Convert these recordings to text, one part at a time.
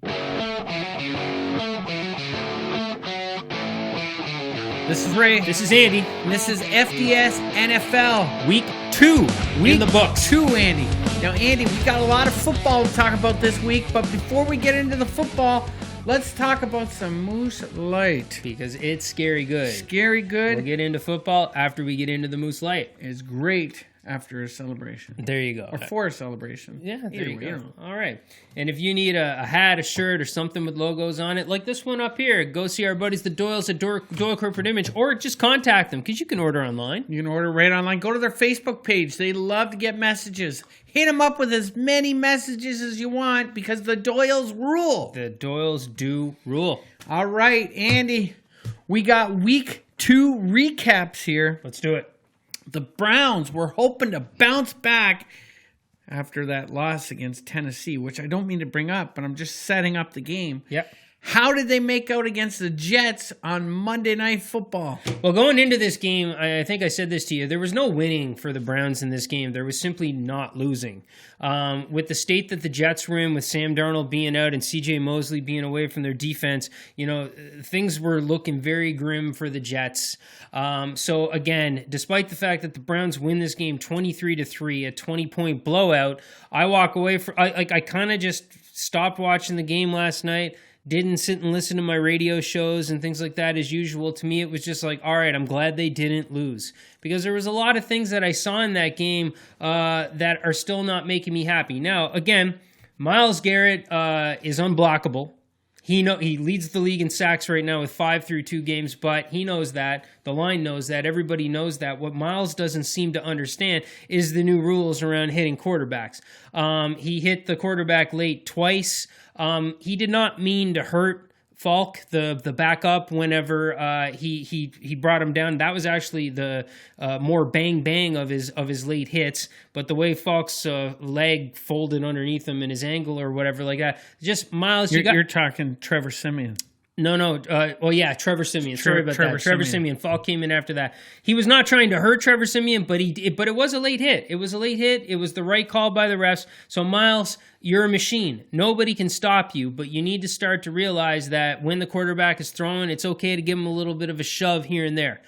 This is Ray. This is Andy. And this is FDS NFL. Week 2 in the books. 2, Andy. Now, Andy, we got a lot of football to talk about this week, but before we get into the football, let's talk about some Moose Light. Because it's scary good. Scary good. We'll get into football after we get into the Moose Light. It's great after a celebration. There you go. Or for a celebration. Yeah, there you go. All right. And if you need a hat, a shirt, or something with logos on it, like this one up here, go see our buddies, the Doyles at Doyle Corporate Image, or just contact them, because you can order online. You can order right online. Go to their Facebook page. They love to get messages. Hit them up with as many messages as you want, because the Doyles rule. The Doyles do rule. All right, Andy. We got week 2 recaps here. Let's do it. The Browns were hoping to bounce back after that loss against Tennessee, which I don't mean to bring up, but I'm just setting up the game. Yep. How did they make out against the Jets on Monday Night Football? Well, going into this game, I think I said this to you, there was no winning for the Browns in this game. There was simply not losing. With the state that the Jets were in, with Sam Darnold being out and C.J. Mosley being away from their defense, things were looking very grim for the Jets. So again, despite the fact that the Browns win this game 23-3, a 20-point blowout, I walk away from, I kind of just stopped watching the game last night. Didn't sit and listen to my radio shows and things like that as usual. To me, it was just like, all right, I'm glad they didn't lose. Because there was a lot of things that I saw in that game that are still not making me happy. Now, again, Myles Garrett is unblockable. He leads the league in sacks right now with 5 through 2 games, but he knows that. The line knows that. Everybody knows that. What Myles doesn't seem to understand is the new rules around hitting quarterbacks. He hit the quarterback late twice. He did not mean to hurt Falk, the backup, whenever he brought him down. That was actually the more bang of his late hits. But the way Falk's leg folded underneath him and his angle or whatever like that, just Myles. You're talking Trevor Siemian. No. Trevor Siemian. Sorry about that. Trevor Siemian. Falk came in after that. He was not trying to hurt Trevor Siemian, but it was a late hit. It was a late hit. It was the right call by the refs. So, Myles, you're a machine. Nobody can stop you, but you need to start to realize that when the quarterback is throwing, it's okay to give him a little bit of a shove here and there.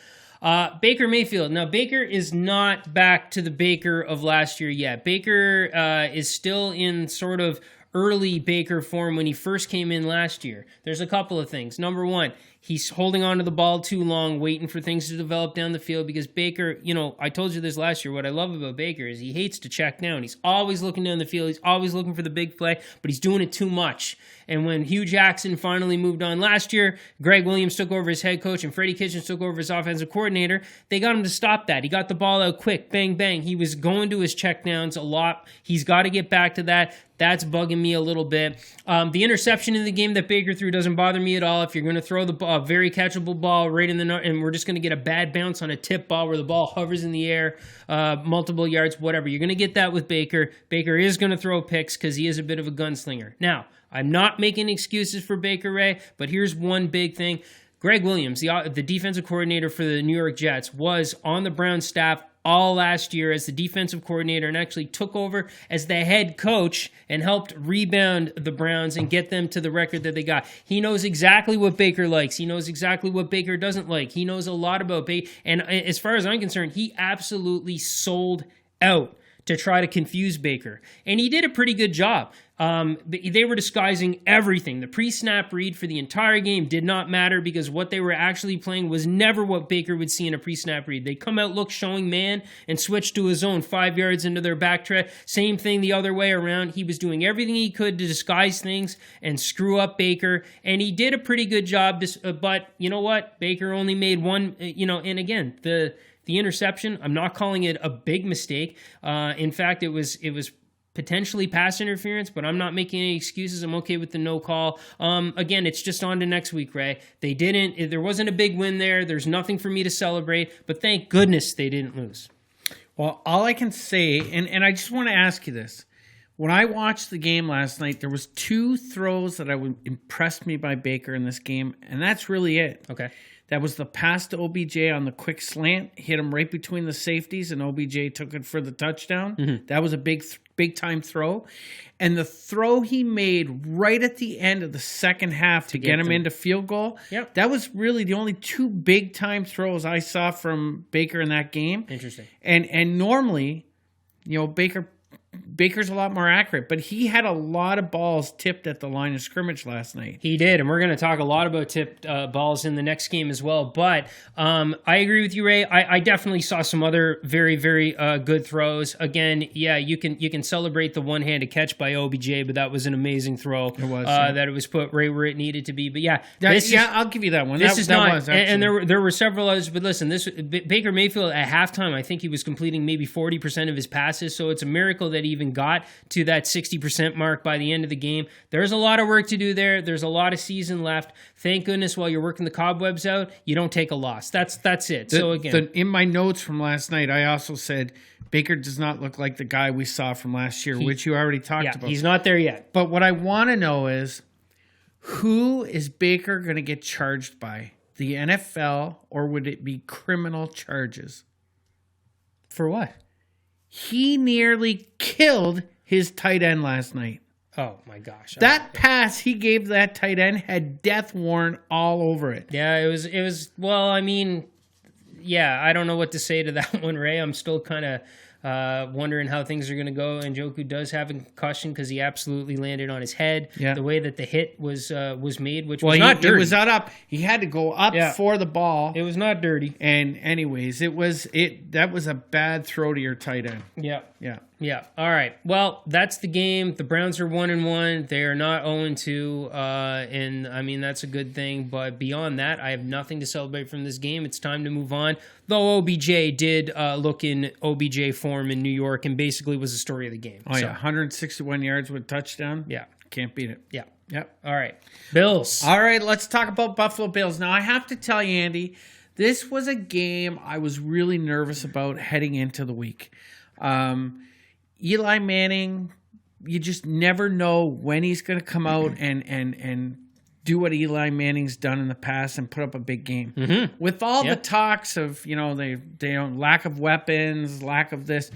Baker Mayfield. Now, Baker is not back to the Baker of last year yet. Baker is still in sort of early Baker form when he first came in last year. There's a couple of things. Number one, he's holding on to the ball too long, waiting for things to develop down the field, because Baker, I told you this last year, what I love about Baker is he hates to check down. He's always looking down the field. He's always looking for the big play, but he's doing it too much. And when Hugh Jackson finally moved on last year, Greg Williams took over as head coach and Freddie Kitchens took over as offensive coordinator. They got him to stop that. He got the ball out quick, bang, bang. He was going to his checkdowns a lot. He's got to get back to that. That's bugging me a little bit. The interception in the game that Baker threw doesn't bother me at all. If you're going to throw the ball, a very catchable ball right in the and we're just going to get a bad bounce on a tip ball where the ball hovers in the air, multiple yards, whatever. You're going to get that with Baker. Baker is going to throw picks because he is a bit of a gunslinger. Now, I'm not making excuses for Baker, Ray, but here's one big thing. Greg Williams, the defensive coordinator for the New York Jets, was on the Browns staff all last year as the defensive coordinator and actually took over as the head coach and helped rebound the Browns and get them to the record that they got. He knows exactly what Baker likes. He knows exactly what Baker doesn't like. He knows a lot about Baker. And as far as I'm concerned, he absolutely sold out to try to confuse Baker. And he did a pretty good job. They were disguising everything. The pre-snap read for the entire game did not matter because what they were actually playing was never what Baker would see in a pre-snap read. They come out, look, showing man, and switch to his own 5 yards into their back tread. Same thing the other way around. He was doing everything he could to disguise things and screw up Baker, and he did a pretty good job. But you know what? Baker only made one, and again, the interception, I'm not calling it a big mistake. In fact, it was potentially pass interference, but I'm not making any excuses. I'm okay with the no call. Again, it's just on to next week, Ray. There wasn't a big win there. There's nothing for me to celebrate, but thank goodness they didn't lose. Well, all I can say, and I just want to ask you this. When I watched the game last night, there was 2 throws that impressed me by Baker in this game, and that's really it. Okay. That was the pass to OBJ on the quick slant, hit him right between the safeties, and OBJ took it for the touchdown. Mm-hmm. That was a big time throw. And the throw he made right at the end of the second half to get him into field goal, that was really the only 2 big time throws I saw from Baker in that game. Interesting. And normally, Baker's a lot more accurate, but he had a lot of balls tipped at the line of scrimmage last night. He did, and we're going to talk a lot about tipped balls in the next game as well. But I agree with you, Ray. I definitely saw some other very, very good throws. Again, yeah, you can celebrate the one-handed catch by OBJ, but that was an amazing throw. It was that it was put right where it needed to be. But yeah, I'll give you that one. This is not, and there were several others. But listen, Baker Mayfield at halftime, I think he was completing maybe 40% of his passes. So it's a miracle that he even got to that 60% mark by the end of the game. There's a lot of work to do there. There's a lot of season left. Thank goodness while you're working the cobwebs out, you don't take a loss. That's it. So again, in my notes from last night, I also said Baker does not look like the guy we saw from last year, which you already talked about. He's not there yet. But what I want to know is, who is Baker going to get charged by? The NFL, or would it be criminal charges? For what? He nearly killed his tight end last night. Oh, my gosh. That pass he gave that tight end had death warrant all over it. Yeah, it was. Well, I mean, yeah, I don't know what to say to that one, Ray. I'm still kind of wondering how things are going to go. And Njoku does have a concussion because he absolutely landed on his head. Yeah. The way that the hit was made, which was not dirty. It was not up. He had to go up for the ball. It was not dirty. And anyways, that was a bad throw to your tight end. Yeah. All right. Well, that's the game. The Browns are 1-1. They are not 0-2. And I mean, that's a good thing. But beyond that, I have nothing to celebrate from this game. It's time to move on. Though OBJ did look in OBJ form in New York and basically was the story of the game. Oh, yeah. 161 yards with touchdown. Yeah. Can't beat it. Yeah. Yep. All right. Bills. All right. Let's talk about Buffalo Bills. Now, I have to tell you, Andy, this was a game I was really nervous about heading into the week. Eli Manning, you just never know when he's going to come out and do what Eli Manning's done in the past and put up a big game. Mm-hmm. With all the talks of, they lack of weapons, lack of this,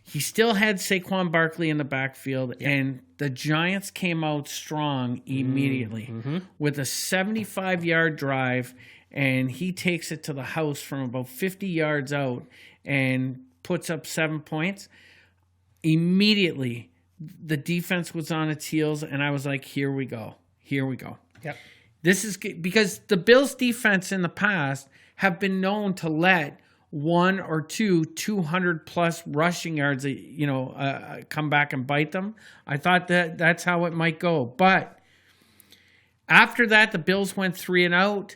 he still had Saquon Barkley in the backfield, and the Giants came out strong immediately with a 75-yard drive, and he takes it to the house from about 50 yards out and puts up 7 points. Immediately, the defense was on its heels, and I was like, here we go. Yep. This is because the Bills' defense in the past have been known to let 1 or 2 200-plus rushing yards, come back and bite them. I thought that's how it might go. But after that, the Bills went 3-and-out.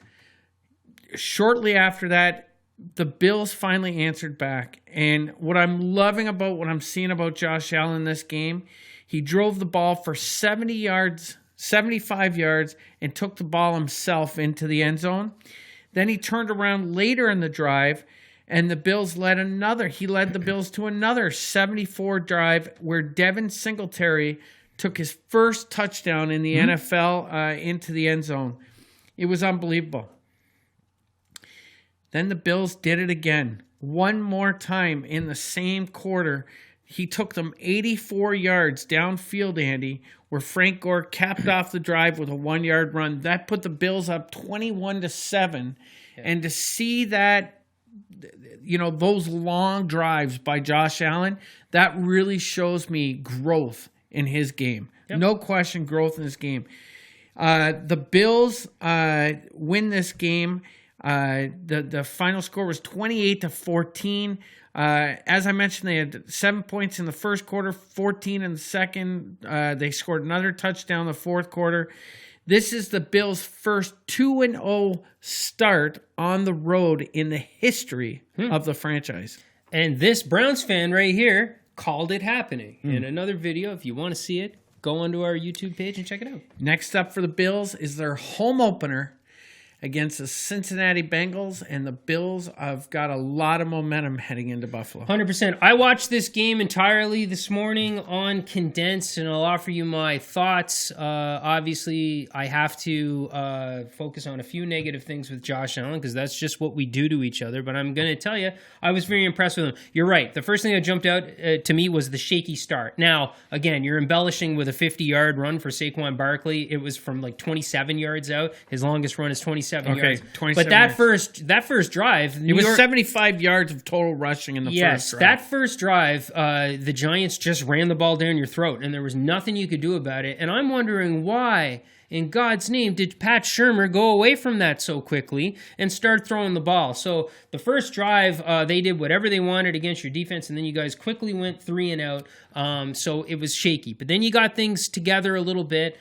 Shortly after that, the Bills finally answered back. And what I'm loving about what I'm seeing about Josh Allen in this game, he drove the ball for 75 yards, and took the ball himself into the end zone. Then he turned around later in the drive, and the Bills led the Bills to another 74 drive where Devin Singletary took his first touchdown in the NFL into the end zone. It was unbelievable. Then the Bills did it again. One more time in the same quarter. He took them 84 yards downfield, Andy, where Frank Gore capped off the drive with a 1-yard run. That put the Bills up 21-7. Yeah. And to see that, those long drives by Josh Allen, that really shows me growth in his game. Yep. No question, growth in his game. The Bills win this game. The final score was 28-14. As I mentioned, they had 7 points in the first quarter, 14 in the second. They scored another touchdown in the fourth quarter. This is the Bills' first 2-0 start on the road in the history of the franchise. And this Browns fan right here called it happening. In another video, if you want to see it, go onto our YouTube page and check it out. Next up for the Bills is their home opener against the Cincinnati Bengals, and the Bills have got a lot of momentum heading into Buffalo. 100%. I watched this game entirely this morning on condensed, and I'll offer you my thoughts. Obviously, I have to focus on a few negative things with Josh Allen because that's just what we do to each other. But I'm going to tell you, I was very impressed with him. You're right. The first thing that jumped out to me was the shaky start. Now, again, you're embellishing with a 50-yard run for Saquon Barkley. It was from like 27 yards out. His longest run is 27 yards. 27 but that yards. first drive, it was 75 yards of total rushing in the first drive. That first drive, the Giants just ran the ball down your throat, and there was nothing you could do about it. And I'm wondering why, in God's name, did Pat Shurmur go away from that so quickly and start throwing the ball? So the first drive, they did whatever they wanted against your defense, and then you guys quickly went 3 and out. So it was shaky. But then you got things together a little bit.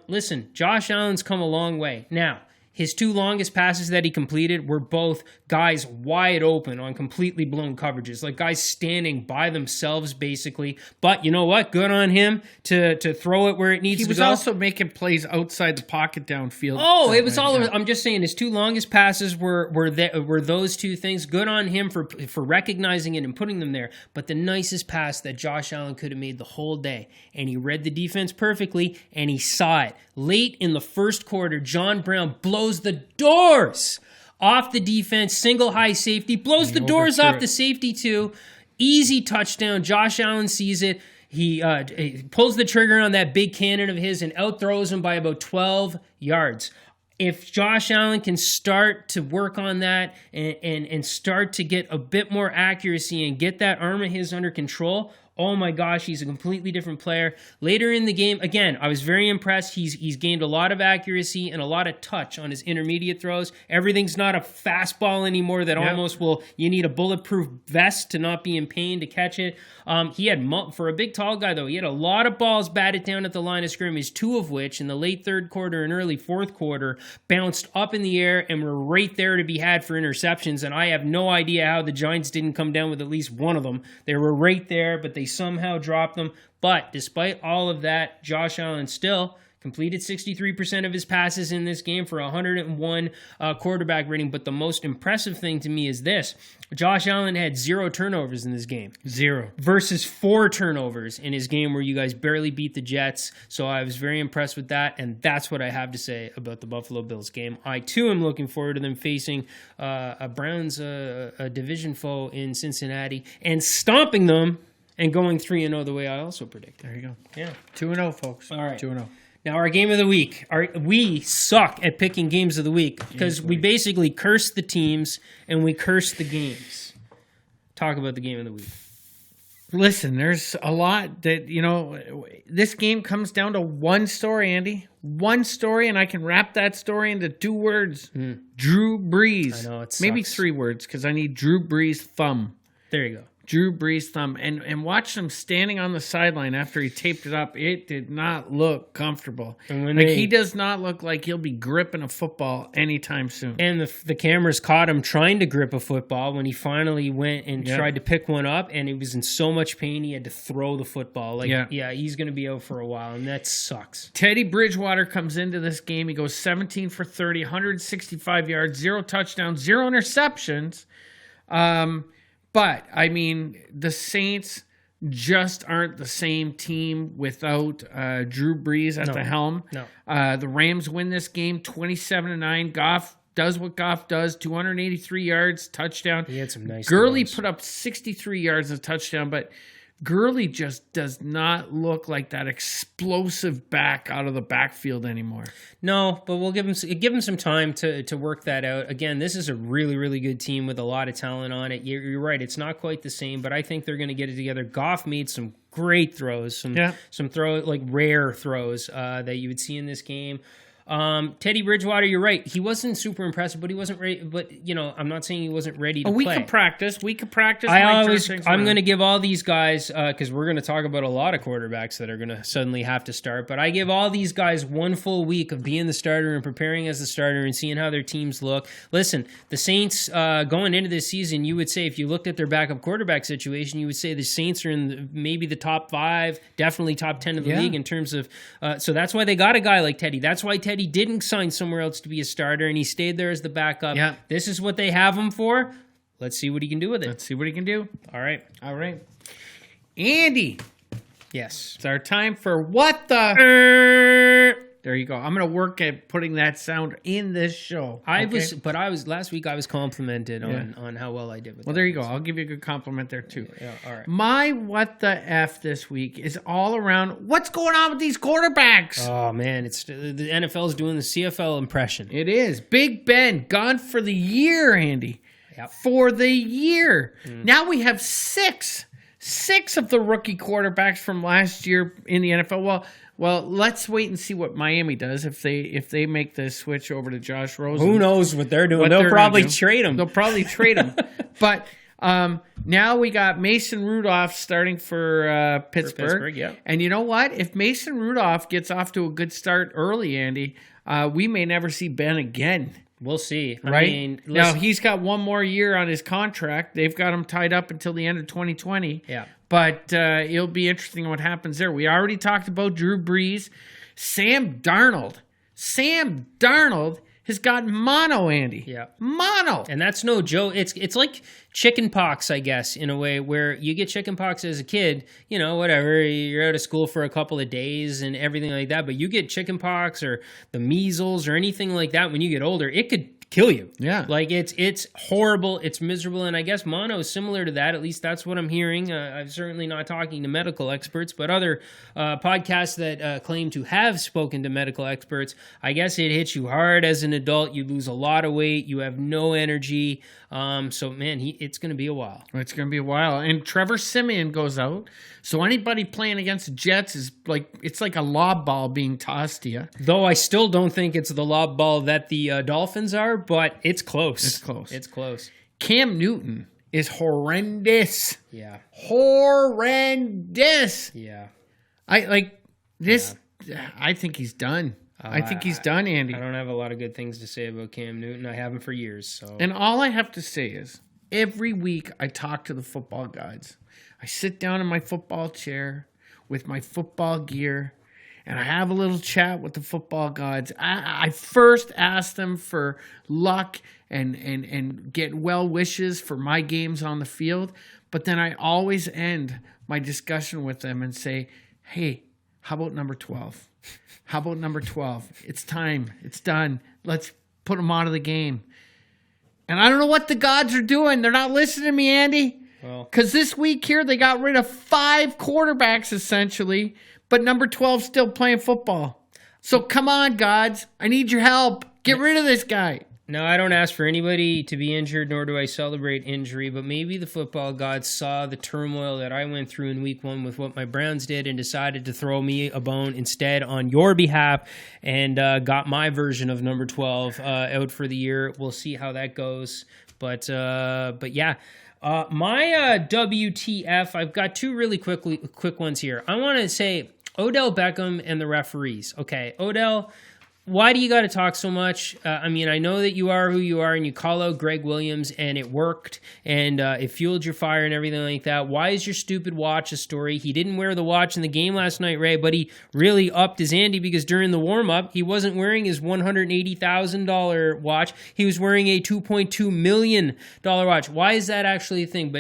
Listen, Josh Allen's come a long way. Now, his 2 longest passes that he completed were both guys wide open on completely blown coverages, like guys standing by themselves, basically. But you know what? Good on him to throw it where it needs to go. He was also making plays outside the pocket downfield. Oh, it was all. Yeah. I'm just saying his 2 longest passes were those 2 things. Good on him for recognizing it and putting them there. But the nicest pass that Josh Allen could have made the whole day, and he read the defense perfectly, and he saw it. Late in the first quarter, John Brown blows the doors off the defense, single high safety, blows the doors off the safety too. Easy touchdown. Josh Allen sees it. He pulls the trigger on that big cannon of his and outthrows him by about 12 yards. If Josh Allen can start to work on that and start to get a bit more accuracy and get that arm of his under control, oh my gosh, he's a completely different player. Later in the game, again, I was very impressed. He's gained a lot of accuracy and a lot of touch on his intermediate throws. Everything's not a fastball anymore that almost you need a bulletproof vest to not be in pain to catch it. He had, for a big tall guy though, he had a lot of balls batted down at the line of scrimmage, 2 of which in the late third quarter and early fourth quarter bounced up in the air and were right there to be had for interceptions. And I have no idea how the Giants didn't come down with at least one of them. They were right there, but they somehow dropped them. But despite all of that, Josh Allen still completed 63% of his passes in this game for 101 quarterback rating. But the most impressive thing to me is this. Josh Allen had 0 turnovers in this game. 0. Versus 4 turnovers in his game where you guys barely beat the Jets. So I was very impressed with that. And that's what I have to say about the Buffalo Bills game. I, too, am looking forward to them facing a Browns a division foe in Cincinnati and stomping them and going 3-0 the way I also predicted. There you go. Yeah. 2-0, folks. All right. 2-0. Now, our game of the week. We suck at picking games of the week because we basically curse the teams and we curse the games. Talk about the game of the week. Listen, there's a lot that, this game comes down to one story, Andy. One story, and I can wrap that story into 2 words. Drew Brees. I know, it sucks. Maybe 3 words because I need Drew Brees' thumb. There you go. Drew Brees' thumb. And watch him standing on the sideline after he taped it up. It did not look comfortable. He does not look like he'll be gripping a football anytime soon. And the cameras caught him trying to grip a football when he finally went and tried to pick one up, and he was in so much pain he had to throw the football. He's going to be out for a while, and that sucks. Teddy Bridgewater comes into this game. He goes 17 for 30, 165 yards, 0 touchdowns, 0 interceptions. But, I mean, the Saints just aren't the same team without Drew Brees at the helm. No. The Rams win this game 27-9. Goff does what Goff does, 283 yards, touchdown. He had some nice Gurley throws. put up 63 yards and a touchdown, but Gurley just does not look like that explosive back out of the backfield anymore. No, but we'll give him some time to work that out. Again, this is a really, really good team with a lot of talent on it. You're right. It's not quite the same, but I think they're going to get it together. Goff made some great throws, some rare throws that you would see in this game. Teddy Bridgewater, you're right. He wasn't super impressive, but he wasn't ready. But I'm not saying he wasn't ready to play. We could practice. I'm going to give all these guys because we're going to talk about a lot of quarterbacks that are going to suddenly have to start. But I give all these guys 1 full week of being the starter and preparing as the starter and seeing how their teams look. Listen, the Saints going into this season, you would say if you looked at their backup quarterback situation, you would say the Saints are in maybe the top 5, definitely top 10 of the league in terms of. So that's why they got a guy like Teddy. That's why Teddy Andy didn't sign somewhere else to be a starter, and he stayed there as the backup. Yeah. This is what they have him for. Let's see what he can do with it. Let's see what he can do. All right. Andy. Yes. It's our time for What the... There you go. I'm going to work at putting that sound in this show. Last week I was complimented on how well I did with that. Well, there you go. I'll give you a good compliment there too. Yeah, all right. My What the F this week is all around what's going on with these quarterbacks. Oh man, it's the NFL is doing the CFL impression. It is. Big Ben gone for the year, Andy. Yep. For the year. Now we have six of the rookie quarterbacks from last year in the NFL. Well, let's wait and see what Miami does if they make the switch over to Josh Rosen. Who knows what they're doing? They'll probably trade him. They'll probably trade him. But now we got Mason Rudolph starting for Pittsburgh. Yeah. And you know what? If Mason Rudolph gets off to a good start early, Andy, we may never see Ben again. We'll see. Right? I mean, now, he's got one more year on his contract. They've got him tied up until the end of 2020. Yeah. But it'll be interesting what happens there. We already talked about Drew Brees. Sam Darnold has got mono, Andy. Yeah. Mono. And that's no joke. It's like chicken pox, I guess, in a way, where you get chicken pox as a kid, whatever, you're out of school for a couple of days and everything like that, but you get chicken pox or the measles or anything like that when you get older, it could kill you. Yeah. Like it's horrible, it's miserable, and I guess mono is similar to that. At least that's what I'm hearing. I'm certainly not talking to medical experts, but other podcasts that claim to have spoken to medical experts, I guess it hits you hard as an adult. You lose a lot of weight, you have no energy. So man, it's going to be a while. It's going to be a while. And Trevor Siemian goes out. So anybody playing against the Jets is it's like a lob ball being tossed to you. Though I still don't think it's the lob ball that the Dolphins are, but it's close. It's close. Cam Newton is horrendous. Yeah. Horrendous. Yeah. I think he's done. I think he's done, Andy. I don't have a lot of good things to say about Cam Newton. I haven't for years. So. And all I have to say is, every week I talk to the football gods. I sit down in my football chair with my football gear, and I have a little chat with the football gods. I first ask them for luck and get well wishes for my games on the field, but then I always end my discussion with them and say, hey, how about number 12? How about number 12? It's time. It's done. Let's put them out of the game. And I don't know what the gods are doing. They're not listening to me, Andy. Because this week here, they got rid of 5 quarterbacks, essentially, but number 12's still playing football. So come on, gods. I need your help. Get rid of this guy. No, I don't ask for anybody to be injured, nor do I celebrate injury, but maybe the football gods saw the turmoil that I went through in week 1 with what my Browns did and decided to throw me a bone instead on your behalf and got my version of number 12 out for the year. We'll see how that goes. But yeah. My WTF, I've got 2 really quick ones here. I want to say Odell Beckham and the referees. Okay, Odell, why do you got to talk so much? I mean, I know that you are who you are and you call out Greg Williams and it worked and it fueled your fire and everything like that. Why is your stupid watch a story? He didn't wear the watch in the game last night, Ray, but he really upped his ante because during the warm-up, he wasn't wearing his $180,000 watch. He was wearing a $2.2 million watch. Why is that actually a thing?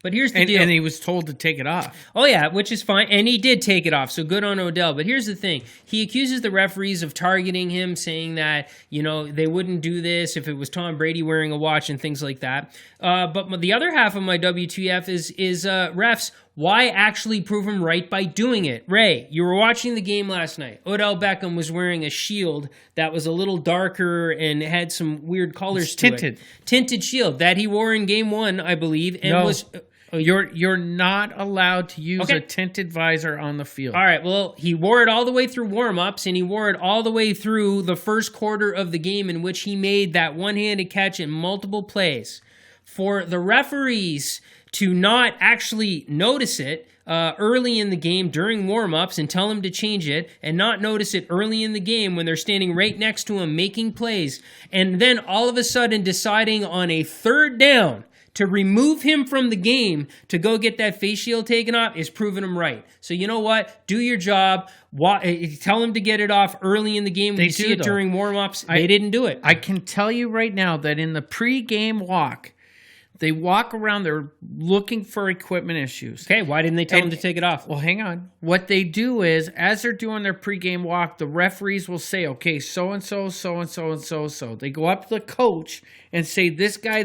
But here's the deal. And he was told to take it off. Oh, yeah, which is fine. And he did take it off, so good on Odell. But here's the thing. He accuses the referees of targeting him, saying that, they wouldn't do this if it was Tom Brady wearing a watch and things like that. But the other half of my WTF is refs, why actually prove him right by doing it? Ray, you were watching the game last night. Odell Beckham was wearing a shield that was a little darker and had some weird colors to it. Tinted shield that he wore in game 1, I believe, and was... You're not allowed to use a tinted visor on the field. All right, well, he wore it all the way through warm-ups, and he wore it all the way through the first quarter of the game in which he made that one-handed catch in multiple plays. For the referees to not actually notice it early in the game during warm-ups and tell him to change it, and not notice it early in the game when they're standing right next to him making plays, and then all of a sudden deciding on a third down to remove him from the game to go get that face shield taken off is proving him right. So you know what? Do your job. Tell him to get it off early in the game. We see it during warm-ups. They didn't do it. I can tell you right now that in the pre-game walk, they walk around, they're looking for equipment issues. Okay, why didn't they tell them to take it off? Well, hang on. What they do is, as they're doing their pregame walk, the referees will say, okay, so-and-so, so-and-so, and so-and-so. They go up to the coach and say, this guy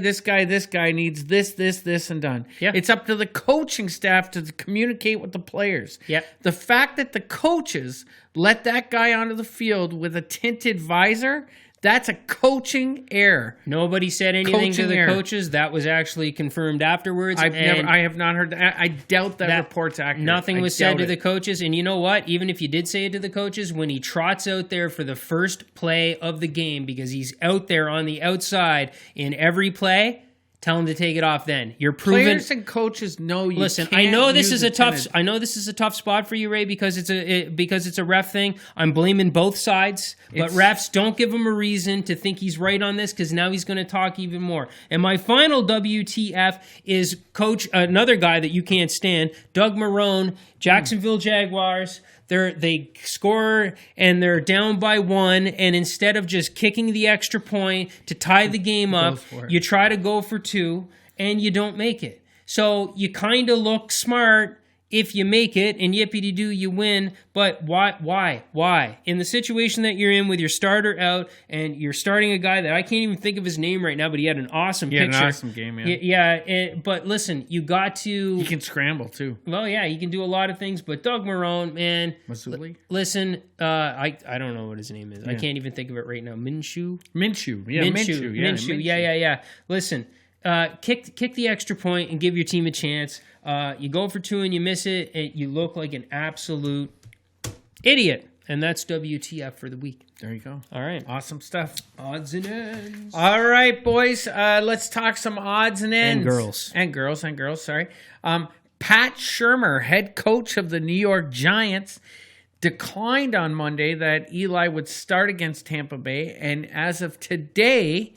needs this, and done. Yeah. It's up to the coaching staff to communicate with the players. Yeah. The fact that the coaches let that guy onto the field with a tinted visor, that's a coaching error. Nobody said anything to the coaches. That was actually confirmed afterwards. I have not heard that. I doubt that report's accurate. Nothing was said to the coaches. And you know what? Even if you did say it to the coaches, when he trots out there for the first play of the game, because he's out there on the outside in every play, tell him to take it off then. You're proven. Players and coaches know you. Listen, can't I know this use is a tough. I know this is a tough spot for you, Ray, because it's a ref thing. I'm blaming both sides, but refs, don't give him a reason to think he's right on this, because now he's going to talk even more. And my final WTF is coach, another guy that you can't stand, Doug Marrone, Jacksonville Jaguars. They score and they're down by 1, and instead of just kicking the extra point to tie the game up, you try to go for 2 and you don't make it. So you kind of look smart if you make it, and yippee-de-doo, you win. But why? In the situation that you're in with your starter out, and you're starting a guy that I can't even think of his name right now, but he had an awesome picture. An awesome game, yeah. Yeah, but listen, you got to... He can scramble, too. Well, yeah, he can do a lot of things, but Doug Marrone, man... Listen, I don't know what his name is. Yeah. I can't even think of it right now. Minshew. Yeah. Listen, kick the extra point and give your team a chance. You go for 2 and you miss it, and you look like an absolute idiot. And that's WTF for the week. There you go. All right. Awesome stuff. Odds and ends. All right, boys. Let's talk some odds and ends. And girls, sorry. Pat Shurmur, head coach of the New York Giants, declined on Monday that Eli would start against Tampa Bay. And as of today,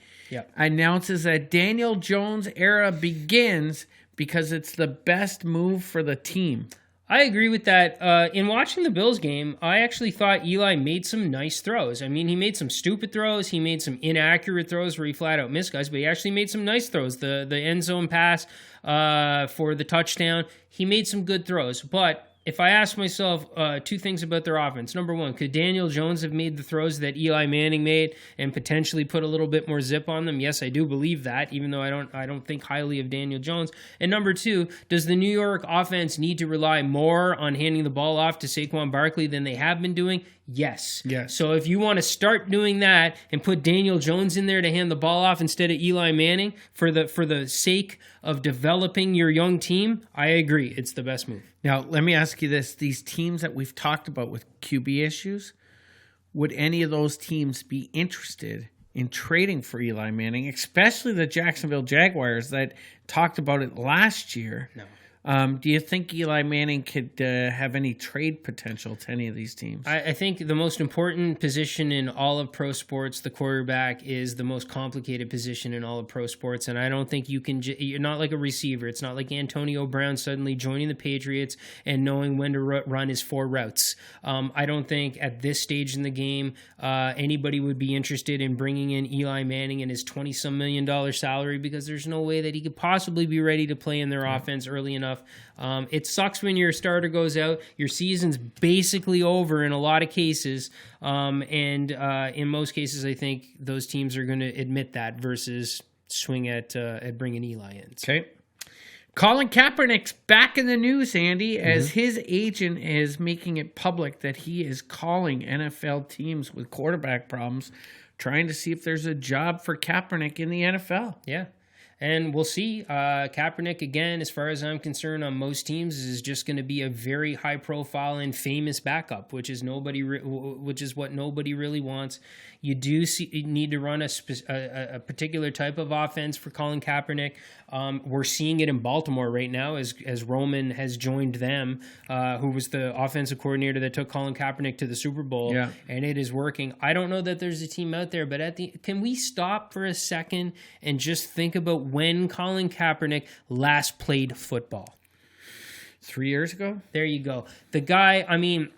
announces that Daniel Jones' era begins because it's the best move for the team. I agree with that. In watching the Bills game, I actually thought Eli made some nice throws. I mean, he made some stupid throws. He made some inaccurate throws where he flat out missed guys, but he actually made some nice throws. The end zone pass for the touchdown, he made some good throws. But if I ask myself 2 things about their offense, number 1, could Daniel Jones have made the throws that Eli Manning made and potentially put a little bit more zip on them? Yes, I do believe that, even though I don't think highly of Daniel Jones. And number 2, does the New York offense need to rely more on handing the ball off to Saquon Barkley than they have been doing? Yes. So if you want to start doing that and put Daniel Jones in there to hand the ball off instead of Eli Manning for the sake of developing your young team, I agree. It's the best move. Now, let me ask you this. These teams that we've talked about with QB issues, would any of those teams be interested in trading for Eli Manning, especially the Jacksonville Jaguars that talked about it last year? No. Do you think Eli Manning could have any trade potential to any of these teams? I think the most important position in all of pro sports, the quarterback, is the most complicated position in all of pro sports. And I don't think you're not like a receiver. It's not like Antonio Brown suddenly joining the Patriots and knowing when to run his 4 routes. I don't think at this stage in the game anybody would be interested in bringing in Eli Manning and his $20-some million salary, because there's no way that he could possibly be ready to play in their offense early enough. It sucks when your starter goes out. Your season's basically over in a lot of cases. And in most cases, I think those teams are going to admit that versus swing at bringing Eli in. Okay. Colin Kaepernick's back in the news, Andy, as his agent is making it public that he is calling NFL teams with quarterback problems, trying to see if there's a job for Kaepernick in the NFL. Yeah. And we'll see. Kaepernick, again, as far as I'm concerned, on most teams, is just going to be a very high-profile and famous backup, which is what nobody really wants. You need to run a particular type of offense for Colin Kaepernick. We're seeing it in Baltimore right now as Roman has joined them, who was the offensive coordinator that took Colin Kaepernick to the Super Bowl, and it is working. I don't know that there's a team out there, but can we stop for a second and just think about when Colin Kaepernick last played football? 3 years ago? There you go. The guy, I mean,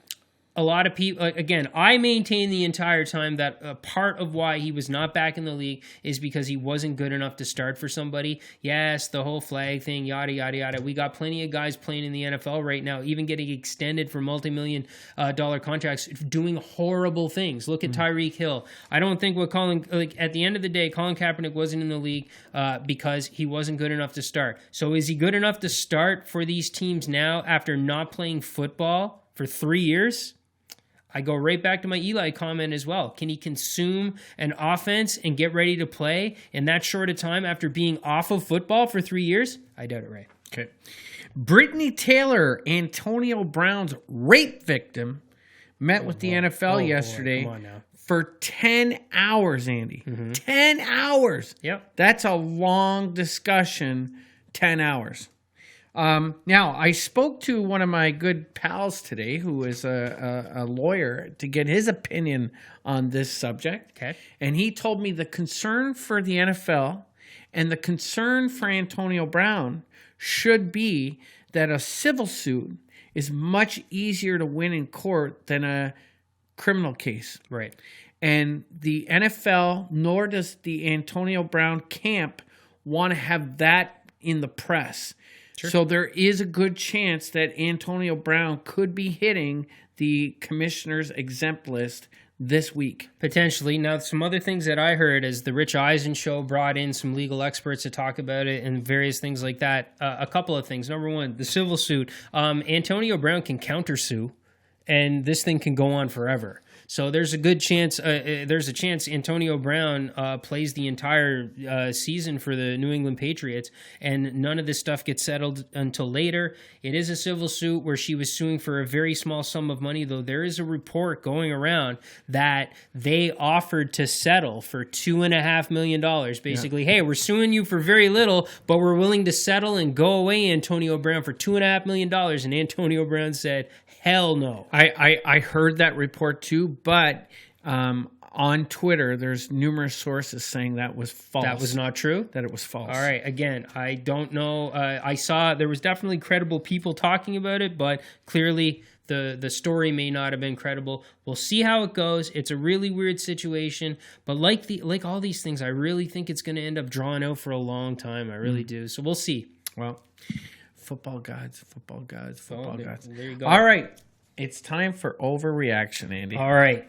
a lot of people, again, I maintain the entire time that a part of why he was not back in the league is because he wasn't good enough to start for somebody. Yes, the whole flag thing, yada, yada, yada. We got plenty of guys playing in the NFL right now, even getting extended for multi-million dollar contracts, doing horrible things. Look at Tyreek Hill. I don't think at the end of the day, Colin Kaepernick wasn't in the league because he wasn't good enough to start. So is he good enough to start for these teams now after not playing football for 3 years? I go right back to my Eli comment as well. Can he consume an offense and get ready to play in that short a time after being off of football for 3 years? I doubt it, Ray. Okay. Brittany Taylor, Antonio Brown's rape victim, met with the NFL yesterday for 10 hours, Andy. 10 hours. Yep. That's a long discussion, 10 hours. Now, I spoke to one of my good pals today who is a lawyer to get his opinion on this subject. Okay. And he told me the concern for the NFL and the concern for Antonio Brown should be that a civil suit is much easier to win in court than a criminal case. Right. And the NFL, nor does the Antonio Brown camp, want to have that in the press. Sure. So there is a good chance that Antonio Brown could be hitting the commissioner's exempt list this week. Potentially. Now, some other things that I heard is the Rich Eisen show brought in some legal experts to talk about it and various things like that. A couple of things. Number one, the civil suit. Antonio Brown can countersue, and this thing can go on forever. So there's a good chance. There's a chance Antonio Brown plays the entire season for the New England Patriots, and none of this stuff gets settled until later. It is a civil suit where she was suing for a very small sum of money, though there is a report going around that they offered to settle for $2.5 million. Basically, hey, we're suing you for very little, but we're willing to settle and go away, Antonio Brown, for $2.5 million. And Antonio Brown said, hell no. I heard that report too, but on Twitter, there's numerous sources saying that was false. That was not true? That it was false. All right. Again, I don't know. I saw there was definitely credible people talking about it, but clearly the story may not have been credible. We'll see how it goes. It's a really weird situation, but like all these things, I really think it's going to end up drawing out for a long time. I really do. So we'll see. Well, football gods. There you go. All right. It's time for overreaction, Andy. All right.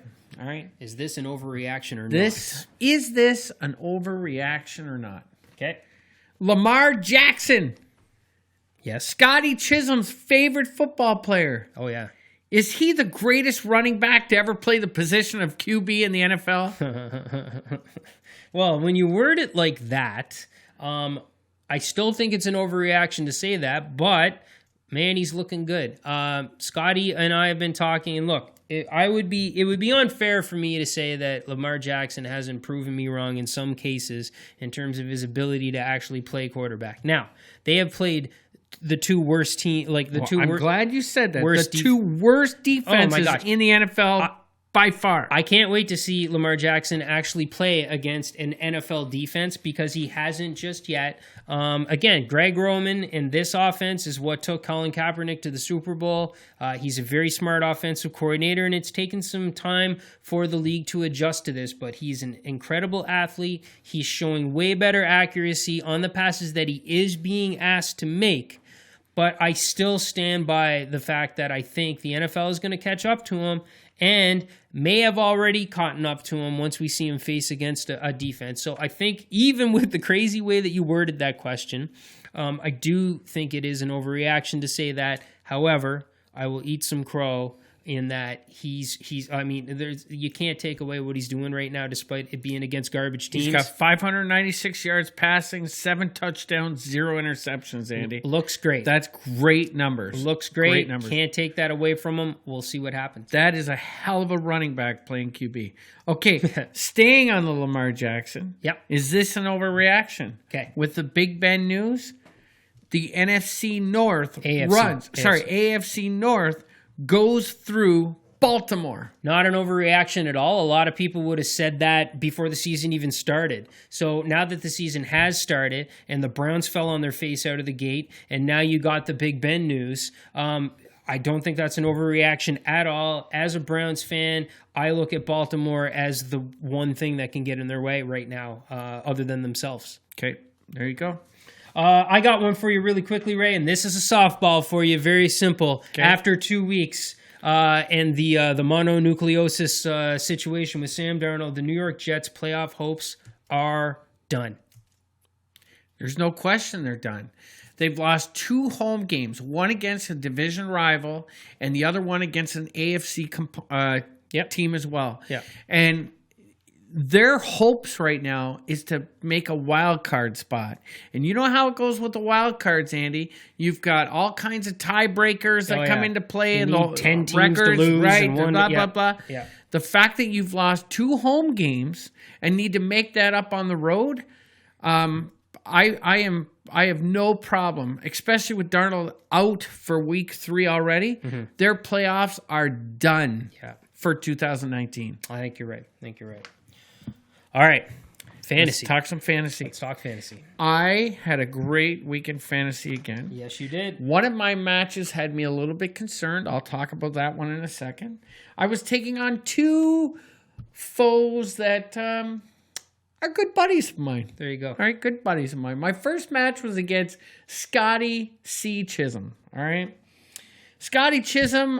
Is Is this an overreaction or not? Is this an overreaction or not? Okay. Lamar Jackson. Yes. Scotty Chisholm's favorite football player. Oh, yeah. Is he the greatest running back to ever play the position of QB in the NFL? Well, when you word it like that, I still think it's an overreaction to say that, but man, he's looking good. Scotty and I have been talking, and look, it would be unfair for me to say that Lamar Jackson hasn't proven me wrong in some cases in terms of his ability to actually play quarterback. Now, they have played the two worst team, I'm glad you said that. The two worst defenses in the NFL. By far. I can't wait to see Lamar Jackson actually play against an NFL defense because he hasn't just yet. Again, Greg Roman and this offense is what took Colin Kaepernick to the Super Bowl. He's a very smart offensive coordinator, and it's taken some time for the league to adjust to this, but he's an incredible athlete. He's showing way better accuracy on the passes that he is being asked to make. But I still stand by the fact that I think the NFL is going to catch up to him and may have already caught up to him once we see him face against a defense. So I think even with the crazy way that you worded that question, I do think it is an overreaction to say that. However, I will eat some crow in that you can't take away what he's doing right now despite it being against garbage teams. He's got 596 yards passing, 7 touchdowns, 0 interceptions, Andy. Looks great. That's great numbers. Looks great. Can't take that away from him. We'll see what happens. That is a hell of a running back playing QB. Okay, staying on the Lamar Jackson. Yep. Is this an overreaction? Okay. With the Big Ben news, the NFC North AFC North goes through Baltimore. Not an overreaction at all. A lot of people would have said that before the season even started. So now that the season has started and the Browns fell on their face out of the gate, and now you got the Big Ben news, I don't think that's an overreaction at all. As a Browns fan, I look at Baltimore as the one thing that can get in their way right now, other than themselves. Okay, there you go. I got one for you really quickly, Ray, and this is a softball for you. Very simple. Okay. After 2 weeks and the mononucleosis situation with Sam Darnold, the New York Jets' playoff hopes are done. There's no question they're done. They've lost 2 home games, one against a division rival and the other one against an AFC team as well. Yeah. And their hopes right now is to make a wild card spot. And you know how it goes with the wild cards, Andy. You've got all kinds of tiebreakers that come into play, you and need the 10 teams records, to lose, right? and one, blah blah blah. Yeah. The fact that you've lost 2 home games and need to make that up on the road, I have no problem, especially with Darnold out for week 3 already. Mm-hmm. Their playoffs are done for 2019. I think you're right. All right. Fantasy. Let's talk some fantasy. Let's talk fantasy. I had a great week in fantasy again. Yes, you did. One of my matches had me a little bit concerned. I'll talk about that one in a second. I was taking on 2 foes that are good buddies of mine. There you go. All right, good buddies of mine. My first match was against Scotty C. Chisholm. All right. Scotty Chisholm,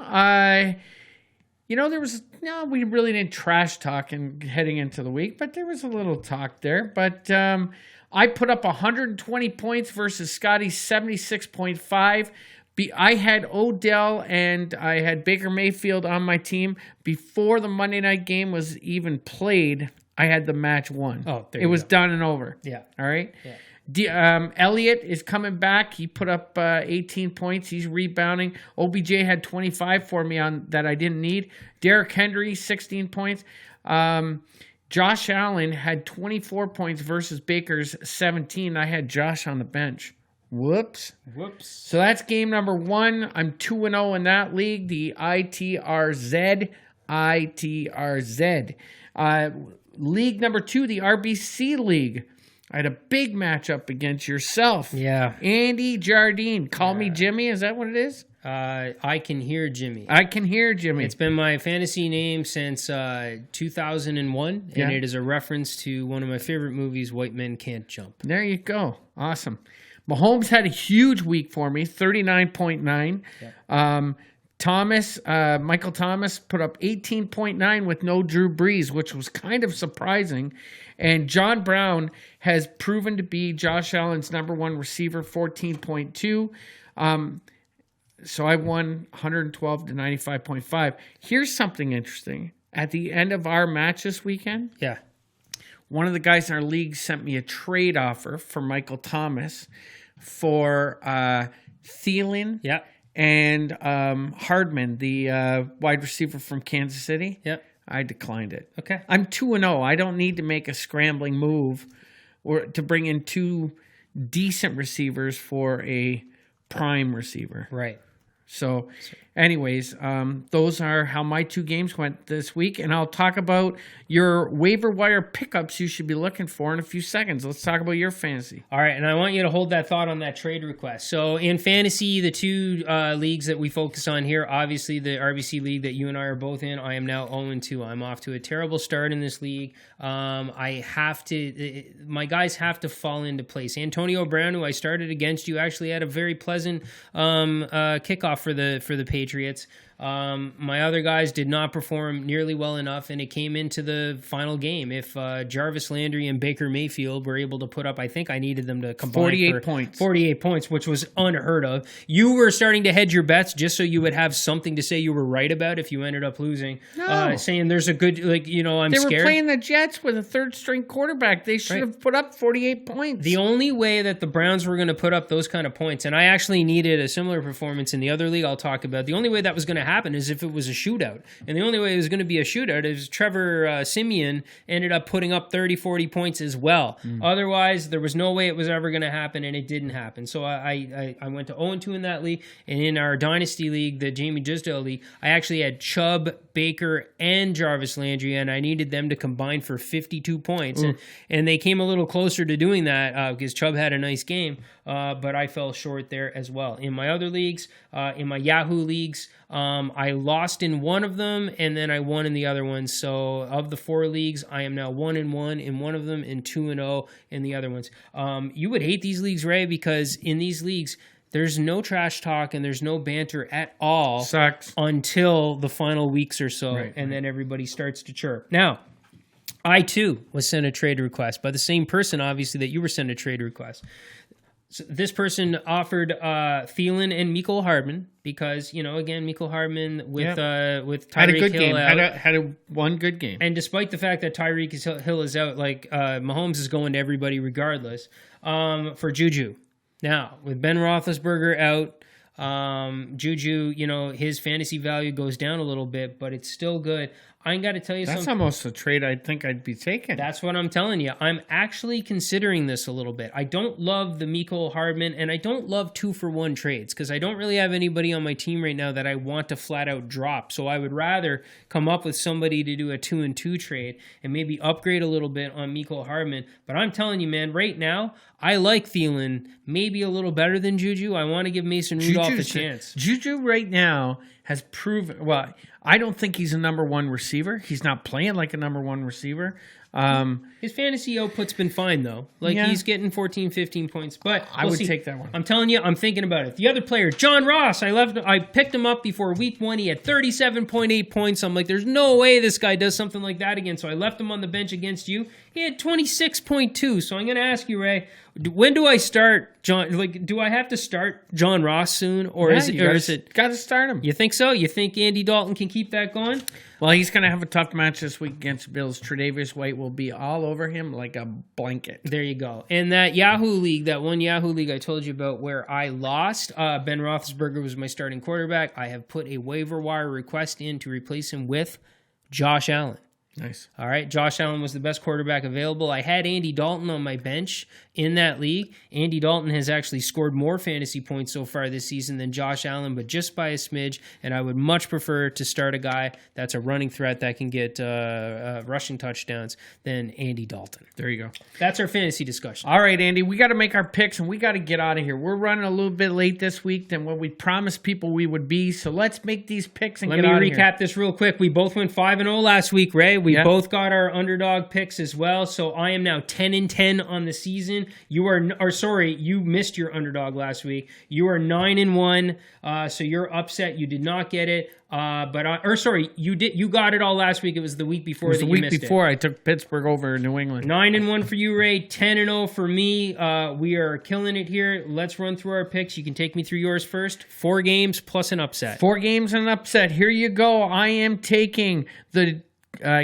we really didn't trash talk heading into the week, but there was a little talk there. But I put up 120 points versus Scotty's 76.5. I had Odell and I had Baker Mayfield on my team. Before the Monday night game was even played, I had the match won. Oh, it was done and over. Yeah. All right. Yeah. Elliott is coming back. He put up 18 points. He's rebounding. OBJ had 25 for me on that I didn't need. Derrick Henry, 16 points. Josh Allen had 24 points versus Baker's 17. I had Josh on the bench. Whoops. So that's game number 1. I'm 2-0 in that league. The ITRZ. League number 2, the RBC League. I had a big matchup against yourself. Yeah. Andy Jardine. Call me Jimmy. Is that what it is? I can hear Jimmy. It's been my fantasy name since 2001, and it is a reference to one of my favorite movies, White Men Can't Jump. There you go. Awesome. Mahomes had a huge week for me, 39.9. Yep. Michael Thomas put up 18.9 with no Drew Brees, which was kind of surprising. And John Brown has proven to be Josh Allen's number 1 receiver, 14.2. So I won 112 to 95.5. Here's something interesting. At the end of our match this weekend, one of the guys in our league sent me a trade offer for Michael Thomas for Thielen. Yeah. And Hardman, the wide receiver from Kansas City. Yep. I declined it. Okay. I'm 2-0. I don't need to make a scrambling move or to bring in 2 decent receivers for a prime receiver. Right. So anyways, those are how my 2 games went this week. And I'll talk about your waiver wire pickups you should be looking for in a few seconds. Let's talk about your fantasy. All right, and I want you to hold that thought on that trade request. So in fantasy, the 2 leagues that we focus on here, obviously the RBC league that you and I are both in, I am now 0-2. I'm off to a terrible start in this league. My guys have to fall into place. Antonio Brown, who I started against you, actually had a very pleasant kickoff for the Patriots. My other guys did not perform nearly well enough, and it came into the final game. If Jarvis Landry and Baker Mayfield were able to put up, I think I needed them to combine 48 points. 48 points, which was unheard of. You were starting to hedge your bets just so you would have something to say you were right about if you ended up losing. No. Saying there's a good, I'm scared. They were playing the Jets with a 3rd-string quarterback. They should have put up 48 points. The only way that the Browns were going to put up those kind of points, and I actually needed a similar performance in the other league I'll talk about, the only way that was going to happen is if it was a shootout. And the only way it was going to be a shootout is Trevor Siemian ended up putting up 30, 40 points as well. Otherwise, there was no way it was ever going to happen, and it didn't happen. So I went to 0-2 in that league. And in our Dynasty League, the Jamie Jisdale League, I actually had Chubb, Baker, and Jarvis Landry, and I needed them to combine for 52 points. And they came a little closer to doing that because Chubb had a nice game, but I fell short there as well. In my other leagues, in my Yahoo leagues, I lost in one of them, and then I won in the other one. So of the 4 leagues, I am now 1-1 in one of them and 2-0 in the other ones. You would hate these leagues, Ray, because in these leagues, there's no trash talk and there's no banter at all. Sucks. Until the final weeks or so, and then everybody starts to chirp. Now, I, too, was sent a trade request by the same person, obviously, that you were sent a trade request. So this person offered Thielen and Mecole Hardman because, again, Mecole Hardman with Tyreek had a good Hill game. out. Had one good game. And despite the fact that Tyreek Hill is out, Mahomes is going to everybody regardless for Juju. Now, with Ben Roethlisberger out, Juju, his fantasy value goes down a little bit, but it's still good. I got to tell you something. That's almost a trade I think I'd be taking. That's what I'm telling you. I'm actually considering this a little bit. I don't love the Mecole Hardman, and I don't love 2-for-1 trades because I don't really have anybody on my team right now that I want to flat out drop. So I would rather come up with somebody to do a 2-and-2 trade and maybe upgrade a little bit on Mecole Hardman. But I'm telling you, man, right now, I like Thielen maybe a little better than Juju. I want to give Mason Rudolph a chance. Juju right now has proven, well, I don't think he's a number one receiver. He's not playing like a number one receiver. His fantasy output's been fine, though. He's getting 14, 15 points. But I would take that one. I'm telling you, I'm thinking about it. The other player, John Ross, I picked him up before week 1. He had 37.8 points. I'm like, there's no way this guy does something like that again. So I left him on the bench against you. He had 26.2. So I'm going to ask you, Ray, when do I start John? Do I have to start John Ross soon, or is it? Got to start him. You think so? You think Andy Dalton can keep that going? Well, he's going to have a tough match this week against the Bills. Tre'Davious White will be all over him like a blanket. There you go. And that one Yahoo league I told you about where I lost, Ben Roethlisberger was my starting quarterback. I have put a waiver wire request in to replace him with Josh Allen. Nice. All right. Josh Allen was the best quarterback available. I had Andy Dalton on my bench in that league. Andy Dalton has actually scored more fantasy points so far this season than Josh Allen, but just by a smidge. And I would much prefer to start a guy that's a running threat that can get rushing touchdowns than Andy Dalton. There you go. That's our fantasy discussion. All right, Andy, we got to make our picks and we got to get out of here. We're running a little bit late this week than what we promised people we would be. So let's make these picks and get out of here. Let me recap this real quick. We both went 5-0 last week, Ray. We both got our underdog picks as well. So I am now 10-10 on the season. You missed your underdog last week. You are 9-1. So you're upset. You did not get it. You did. You got it all last week. It was the week before. It was the week before I took Pittsburgh over New England. 9-1 for you, Ray. 10-0 for me. We are killing it here. Let's run through our picks. You can take me through yours first. 4 games plus an upset. 4 games and an upset. Here you go. I am taking the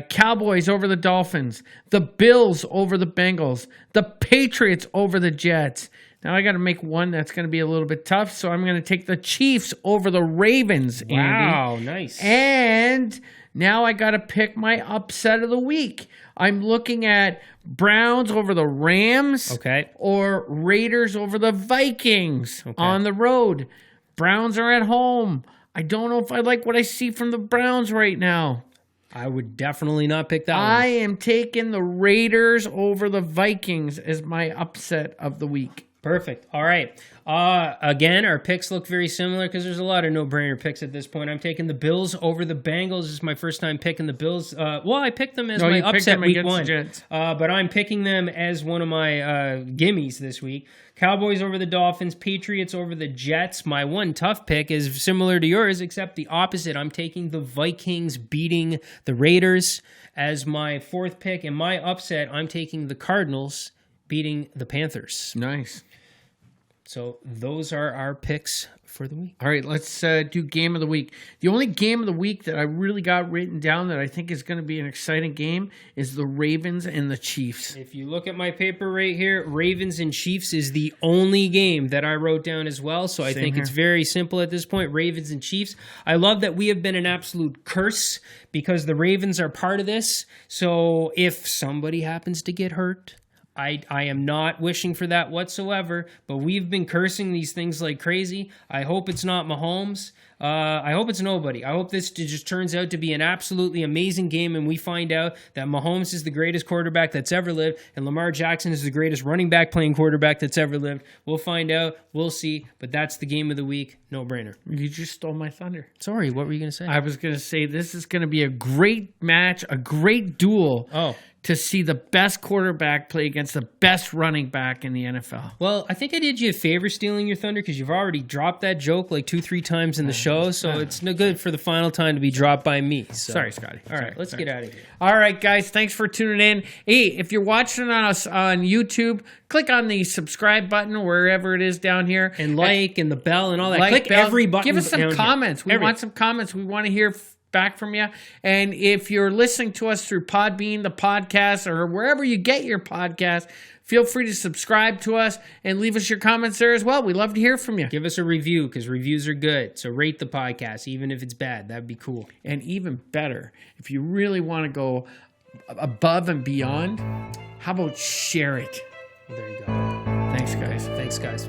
Cowboys over the Dolphins, the Bills over the Bengals, the Patriots over the Jets. Now I got to make one that's going to be a little bit tough, so I'm going to take the Chiefs over the Ravens, Andy. Wow, nice. And now I got to pick my upset of the week. I'm looking at Browns over the Rams, or Raiders over the Vikings on the road. Browns are at home. I don't know if I like what I see from the Browns right now. I would definitely not pick that one. I am taking the Raiders over the Vikings as my upset of the week. Perfect. All right. Again, our picks look very similar because there's a lot of no-brainer picks at this point. I'm taking the Bills over the Bengals. This is my first time picking the Bills. I picked them as my upset week 1. But I'm picking them as one of my gimmies this week. Cowboys over the Dolphins, Patriots over the Jets. My one tough pick is similar to yours, except the opposite. I'm taking the Vikings beating the Raiders as my 4th pick. And my upset, I'm taking the Cardinals beating the Panthers. Nice. So those are our picks for the week. All right, let's do game of the week. The only game of the week that I really got written down that I think is going to be an exciting game is the Ravens and the Chiefs. If you look at my paper right here, Ravens and Chiefs is the only game that I wrote down as well. So I think it's very simple at this point, Ravens and Chiefs. I love that we have been an absolute curse because the Ravens are part of this. So if somebody happens to get hurt, I am not wishing for that whatsoever, but we've been cursing these things like crazy. I hope it's not Mahomes. I hope it's nobody. I hope this just turns out to be an absolutely amazing game and we find out that Mahomes is the greatest quarterback that's ever lived and Lamar Jackson is the greatest running back playing quarterback that's ever lived. We'll find out. We'll see. But that's the game of the week. No brainer. You just stole my thunder. Sorry, what were you going to say? I was going to say this is going to be a great match, a great duel. To see the best quarterback play against the best running back in the NFL. Well, I think I did you a favor stealing your thunder because you've already dropped that joke like 2-3 times in the show, so it's no good for the final time to be dropped by me. So. Sorry, Scotty. All right, let's get out of here. All right, guys, thanks for tuning in. Hey, if you're watching us on YouTube, click on the subscribe button wherever it is down here. And and the bell and all that. Click every button. Give us some comments. We want some comments. We want to hear back from you. And if you're listening to us through Podbean, the podcast, or wherever you get your podcast, feel free to subscribe to us and leave us your comments there as well. We love to hear from you. Give us a review because reviews are good. So rate the podcast, even if it's bad. That'd be cool. And even better, if you really want to go above and beyond, how about share it? Well, there you go. Thanks, guys. Thanks, guys.